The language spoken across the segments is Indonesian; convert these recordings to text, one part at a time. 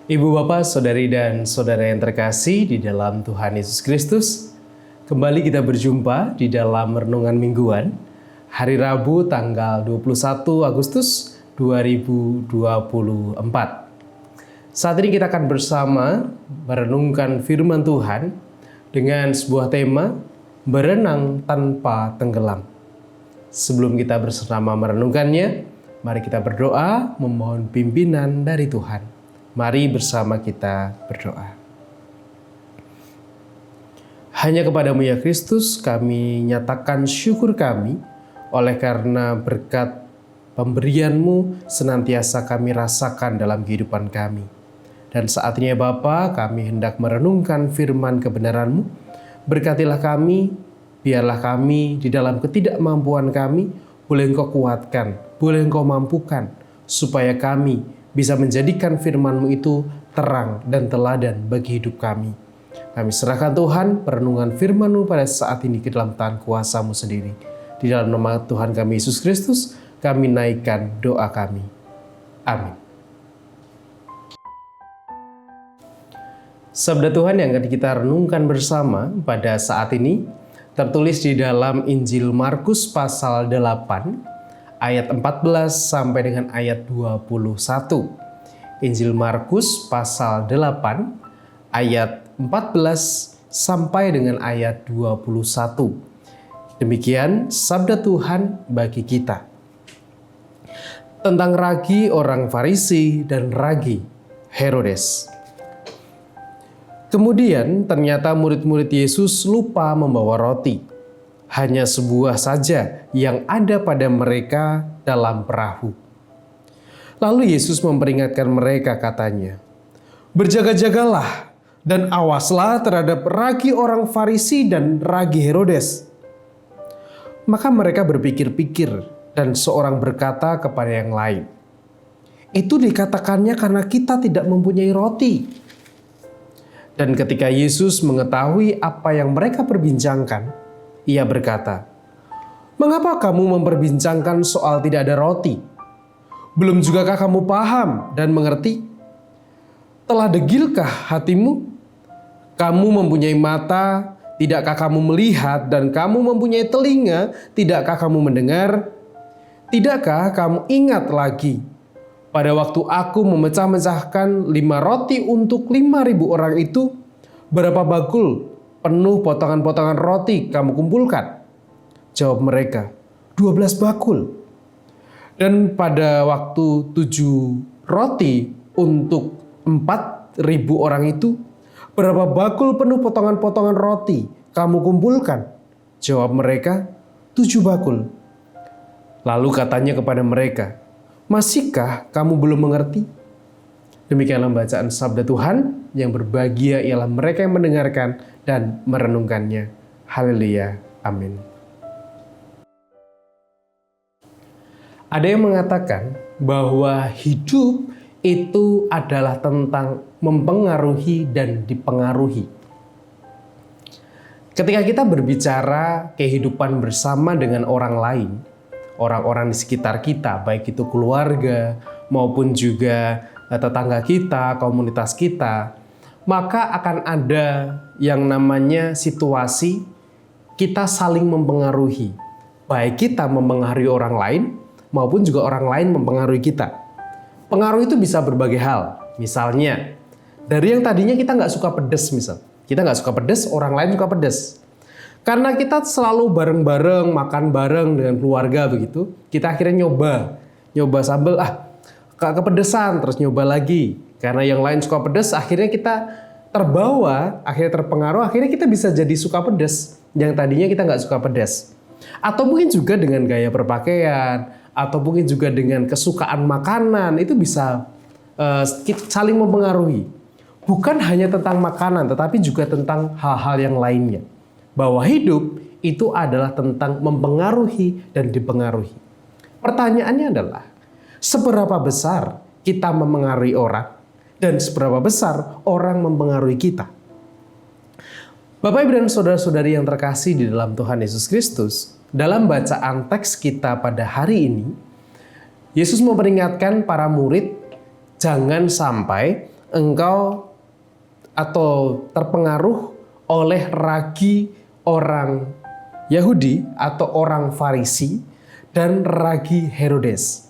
Ibu bapak, saudari dan saudara yang terkasih di dalam Tuhan Yesus Kristus, kembali kita berjumpa di dalam renungan mingguan hari Rabu tanggal 21 Agustus 2024. Saat ini kita akan bersama merenungkan firman Tuhan dengan sebuah tema berenang tanpa tenggelam. Sebelum kita bersama merenungkannya, mari kita berdoa memohon pimpinan dari Tuhan. Mari bersama kita berdoa. Hanya kepadamu ya Kristus kami nyatakan syukur kami oleh karena berkat pemberian-Mu senantiasa kami rasakan dalam kehidupan kami. Dan saat ini ya Bapa, kami hendak merenungkan firman kebenaran-Mu. Berkatilah kami, biarlah kami di dalam ketidakmampuan kami boleh Engkau kuatkan, boleh Engkau mampukan, supaya kami bisa menjadikan firman-Mu itu terang dan teladan bagi hidup kami. Kami serahkan Tuhan perenungan firman-Mu pada saat ini ke dalam tangan kuasa-Mu sendiri. Di dalam nama Tuhan kami Yesus Kristus, kami naikkan doa kami. Amin. Sabda Tuhan yang akan kita renungkan bersama pada saat ini tertulis di dalam Injil Markus pasal 8 ayat 14 sampai dengan ayat 21. Injil Markus pasal 8 ayat 14 sampai dengan ayat 21. Demikian sabda Tuhan bagi kita. Tentang ragi orang Farisi dan ragi Herodes. Kemudian ternyata murid-murid Yesus lupa membawa roti. Hanya sebuah saja yang ada pada mereka dalam perahu. Lalu Yesus memperingatkan mereka katanya, "Berjaga-jagalah dan awaslah terhadap ragi orang Farisi dan ragi Herodes." Maka mereka berpikir-pikir dan seorang berkata kepada yang lain, "Itu dikatakannya karena kita tidak mempunyai roti." Dan ketika Yesus mengetahui apa yang mereka perbincangkan, Ia berkata, "Mengapa kamu memperbincangkan soal tidak ada roti? Belum jugakah kamu paham dan mengerti? Telah degilkah hatimu? Kamu mempunyai mata, tidakkah kamu melihat? Dan kamu mempunyai telinga, tidakkah kamu mendengar? Tidakkah kamu ingat lagi pada waktu aku memecah-mecahkan 5 roti untuk 5.000 orang itu, berapa bakul penuh potongan-potongan roti kamu kumpulkan?" Jawab mereka, 12 bakul. Dan pada waktu 7 roti untuk 4.000 orang itu, berapa bakul penuh potongan-potongan roti kamu kumpulkan? Jawab mereka, 7 bakul. Lalu katanya kepada mereka, "Masihkah kamu belum mengerti?" Demikianlah bacaan sabda Tuhan, yang berbahagia ialah mereka yang mendengarkan dan merenungkannya. Haleluya. Amin. Ada yang mengatakan bahwa hidup itu adalah tentang mempengaruhi dan dipengaruhi. Ketika kita berbicara kehidupan bersama dengan orang lain, orang-orang di sekitar kita, baik itu keluarga maupun juga tetangga kita, komunitas kita, maka akan ada yang namanya situasi kita saling mempengaruhi. Baik kita mempengaruhi orang lain maupun juga orang lain mempengaruhi kita. Pengaruh itu bisa berbagai hal. Misalnya, dari yang tadinya kita nggak suka pedas misal. Kita nggak suka pedas, orang lain suka pedas. Karena kita selalu bareng-bareng, makan bareng dengan keluarga begitu, kita akhirnya nyoba sambal, kepedesan, terus nyoba lagi. Karena yang lain suka pedas, akhirnya kita terbawa, akhirnya terpengaruh, akhirnya kita bisa jadi suka pedas. Yang tadinya kita nggak suka pedas. Atau mungkin juga dengan gaya berpakaian, atau mungkin juga dengan kesukaan makanan, itu bisa saling mempengaruhi. Bukan hanya tentang makanan, tetapi juga tentang hal-hal yang lainnya. Bahwa hidup itu adalah tentang mempengaruhi dan dipengaruhi. Pertanyaannya adalah, seberapa besar kita mempengaruhi orang dan seberapa besar orang mempengaruhi kita? Bapak, Ibu, dan saudara-saudari yang terkasih di dalam Tuhan Yesus Kristus, dalam bacaan teks kita pada hari ini, Yesus memperingatkan para murid jangan sampai engkau atau terpengaruh oleh ragi orang Yahudi atau orang Farisi dan ragi Herodes.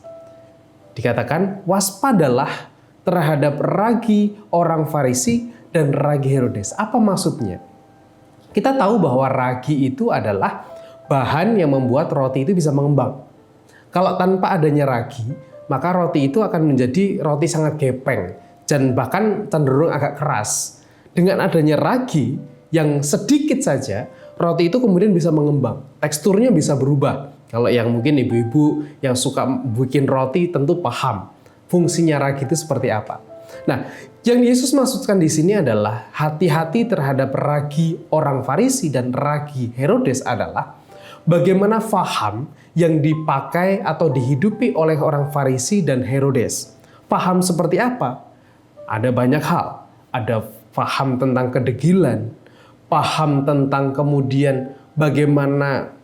Dikatakan waspadalah terhadap ragi orang Farisi dan ragi Herodes. Apa maksudnya? Kita tahu bahwa ragi itu adalah bahan yang membuat roti itu bisa mengembang. Kalau tanpa adanya ragi, maka roti itu akan menjadi roti sangat gepeng dan bahkan cenderung agak keras. Dengan adanya ragi yang sedikit saja, roti itu kemudian bisa mengembang. Teksturnya bisa berubah. Kalau yang mungkin ibu-ibu yang suka bikin roti tentu paham fungsinya ragi itu seperti apa. Nah, yang Yesus maksudkan di sini adalah hati-hati terhadap ragi orang Farisi dan ragi Herodes adalah bagaimana faham yang dipakai atau dihidupi oleh orang Farisi dan Herodes. Faham seperti apa? Ada banyak hal. Ada faham tentang kedegilan, paham tentang kemudian bagaimana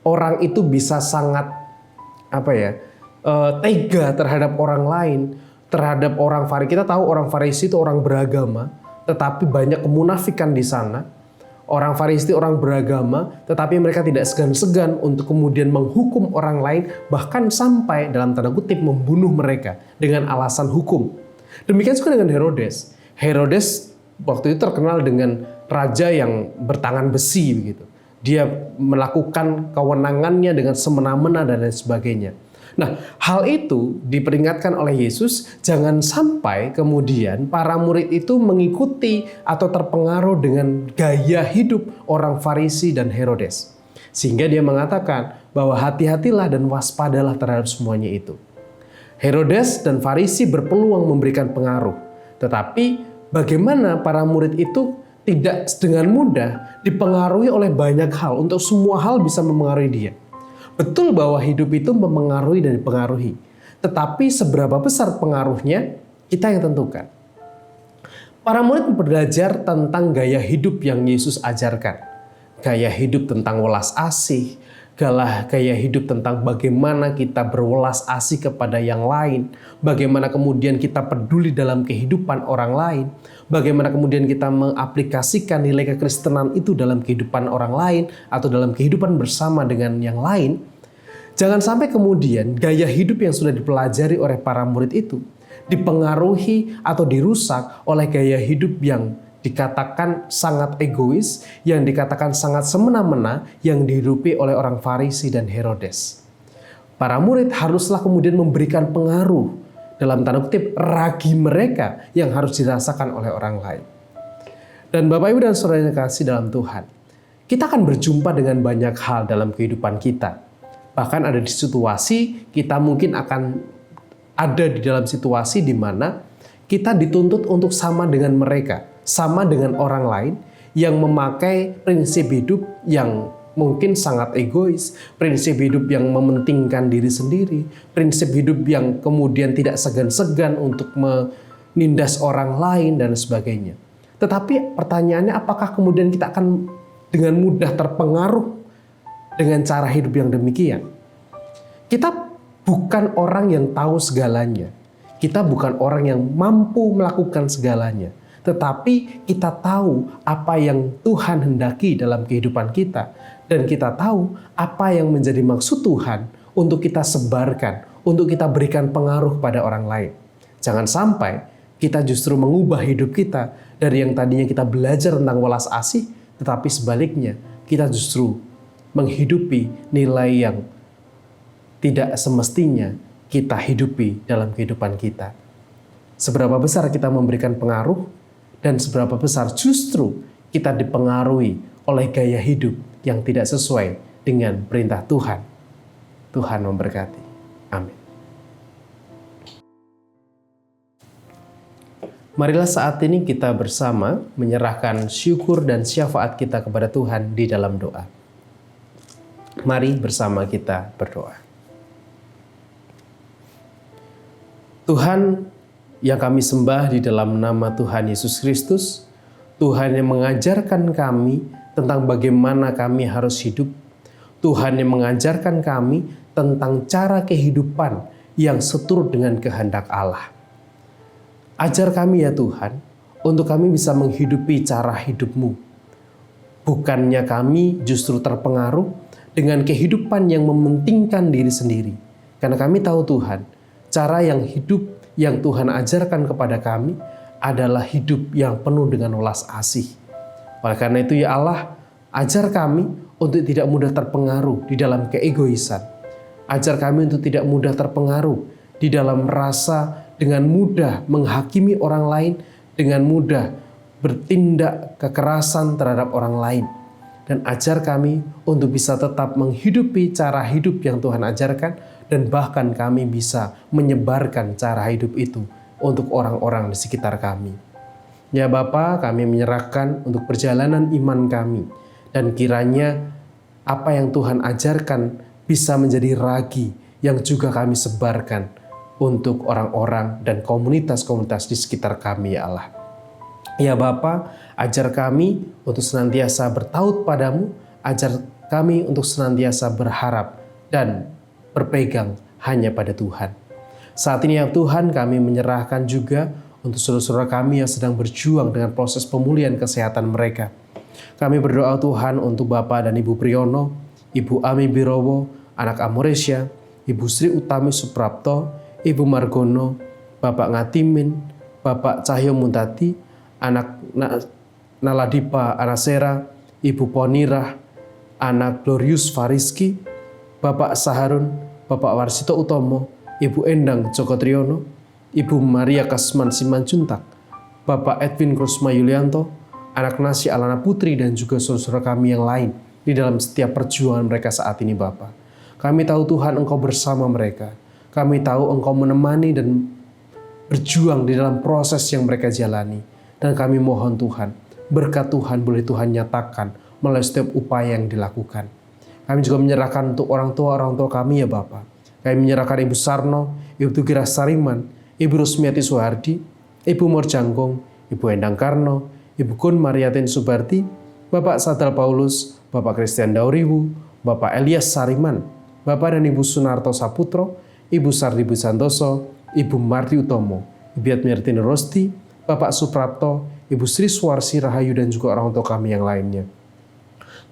orang itu bisa sangat tega terhadap orang lain, terhadap orang Farisi. Kita tahu orang Farisi itu orang beragama, tetapi banyak kemunafikan di sana. Orang Farisi itu orang beragama, tetapi mereka tidak segan-segan untuk kemudian menghukum orang lain, bahkan sampai dalam tanda kutip membunuh mereka dengan alasan hukum. Demikian juga dengan Herodes. Herodes waktu itu terkenal dengan raja yang bertangan besi begitu. Dia melakukan kewenangannya dengan semena-mena dan lain sebagainya. Nah, hal itu diperingatkan oleh Yesus, jangan sampai kemudian para murid itu mengikuti atau terpengaruh dengan gaya hidup orang Farisi dan Herodes. Sehingga dia mengatakan bahwa hati-hatilah dan waspadalah terhadap semuanya itu. Herodes dan Farisi berpeluang memberikan pengaruh. Tetapi bagaimana para murid itu tidak dengan mudah dipengaruhi oleh banyak hal, untuk semua hal bisa mempengaruhi dia. Betul bahwa hidup itu mempengaruhi dan dipengaruhi. Tetapi seberapa besar pengaruhnya, kita yang tentukan. Para murid belajar tentang gaya hidup yang Yesus ajarkan. Gaya hidup tentang welas asih, gaya hidup tentang bagaimana kita berwelas asih kepada yang lain, bagaimana kemudian kita peduli dalam kehidupan orang lain, bagaimana kemudian kita mengaplikasikan nilai kekristenan itu dalam kehidupan orang lain atau dalam kehidupan bersama dengan yang lain. Jangan sampai kemudian gaya hidup yang sudah dipelajari oleh para murid itu dipengaruhi atau dirusak oleh gaya hidup yang dikatakan sangat egois, yang dikatakan sangat semena-mena, yang dihidupi oleh orang Farisi dan Herodes. Para murid haruslah kemudian memberikan pengaruh dalam tanda kutip ragi mereka yang harus dirasakan oleh orang lain. Dan Bapak Ibu dan Saudara yang kasih dalam Tuhan, kita akan berjumpa dengan banyak hal dalam kehidupan kita. Bahkan ada di situasi kita mungkin akan ada di dalam situasi di mana kita dituntut untuk sama dengan mereka, sama dengan orang lain yang memakai prinsip hidup yang mungkin sangat egois, prinsip hidup yang mementingkan diri sendiri, prinsip hidup yang kemudian tidak segan-segan untuk menindas orang lain dan sebagainya. Tetapi pertanyaannya, apakah kemudian kita akan dengan mudah terpengaruh dengan cara hidup yang demikian? Kita bukan orang yang tahu segalanya. Kita bukan orang yang mampu melakukan segalanya. Tetapi kita tahu apa yang Tuhan hendaki dalam kehidupan kita. Dan kita tahu apa yang menjadi maksud Tuhan untuk kita sebarkan, untuk kita berikan pengaruh pada orang lain. Jangan sampai kita justru mengubah hidup kita dari yang tadinya kita belajar tentang welas asih, tetapi sebaliknya kita justru menghidupi nilai yang tidak semestinya kita hidupi dalam kehidupan kita. Seberapa besar kita memberikan pengaruh dan seberapa besar justru kita dipengaruhi oleh gaya hidup yang tidak sesuai dengan perintah Tuhan. Tuhan memberkati. Amin. Marilah saat ini kita bersama menyerahkan syukur dan syafaat kita kepada Tuhan di dalam doa. Mari bersama kita berdoa. Tuhan yang kami sembah di dalam nama Tuhan Yesus Kristus, Tuhan yang mengajarkan kami tentang bagaimana kami harus hidup, Tuhan yang mengajarkan kami tentang cara kehidupan yang seturut dengan kehendak Allah. Ajar kami ya Tuhan, untuk kami bisa menghidupi cara hidup-Mu. Bukannya kami justru terpengaruh dengan kehidupan yang mementingkan diri sendiri. Karena kami tahu Tuhan, cara yang hidup yang Tuhan ajarkan kepada kami adalah hidup yang penuh dengan welas asih. Oleh karena itu ya Allah, ajar kami untuk tidak mudah terpengaruh di dalam keegoisan. Ajar kami untuk tidak mudah terpengaruh di dalam merasa dengan mudah menghakimi orang lain, dengan mudah bertindak kekerasan terhadap orang lain. Dan ajar kami untuk bisa tetap menghidupi cara hidup yang Tuhan ajarkan, dan bahkan kami bisa menyebarkan cara hidup itu untuk orang-orang di sekitar kami. Ya Bapa, kami menyerahkan untuk perjalanan iman kami, dan kiranya apa yang Tuhan ajarkan bisa menjadi ragi yang juga kami sebarkan untuk orang-orang dan komunitas-komunitas di sekitar kami ya Allah. Ya Bapa, ajar kami untuk senantiasa bertaut padamu, ajar kami untuk senantiasa berharap dan berpegang hanya pada Tuhan. Saat ini ya Tuhan, kami menyerahkan juga untuk saudara-saudara kami yang sedang berjuang dengan proses pemulihan kesehatan mereka. Kami berdoa Tuhan untuk Bapak dan Ibu Priyono, Ibu Ami Birowo, anak Amoresya, Ibu Sri Utami Suprapto, Ibu Margono, Bapak Ngatimin, Bapak Cahyo Muntati, anak Naladipa Anasera, Ibu Ponirah, anak Glorius Fariski, Bapak Saharun, Bapak Warsito Utomo, Ibu Endang Joko Triyono, Ibu Maria Kasman Simanjuntak, Bapak Edwin Krusma Yulianto, anak Nasya Alana Putri, dan juga saudara-saudara kami yang lain di dalam setiap perjuangan mereka saat ini Bapak. Kami tahu Tuhan Engkau bersama mereka. Kami tahu Engkau menemani dan berjuang di dalam proses yang mereka jalani. Dan kami mohon Tuhan, berkat Tuhan boleh Tuhan nyatakan melalui setiap upaya yang dilakukan. Kami juga menyerahkan untuk orang tua kami ya Bapak. Kami menyerahkan Ibu Sarno, Ibu Tugira Sariman, Ibu Rusmiati Suhardi, Ibu Morjanggong, Ibu Endang Karno, Ibu Kun Mariatin Subarti, Bapak Sadal Paulus, Bapak Christian Dauriwu, Bapak Elias Sariman, Bapak dan Ibu Sunarto Saputro, Ibu Sardi Santoso, Ibu Marti Utomo, Ibu Yatmirtini Rosti, Bapak Suprapto, Ibu Sri Suwarsi Rahayu, dan juga orang tua kami yang lainnya.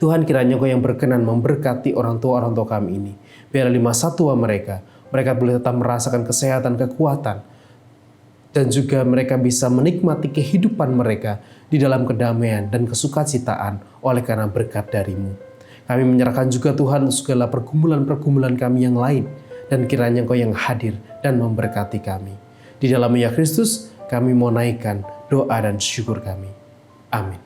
Tuhan, kiranya Engkau yang berkenan memberkati orang tua kami ini. Biarlah di masa tua mereka boleh tetap merasakan kesehatan, kekuatan, dan juga mereka bisa menikmati kehidupan mereka di dalam kedamaian dan kesukacitaan oleh karena berkat dari-Mu. Kami menyerahkan juga Tuhan segala pergumulan-pergumulan kami yang lain, dan kiranya Engkau yang hadir dan memberkati kami. Di dalam Ya Kristus, kami mau naikkan doa dan syukur kami. Amin.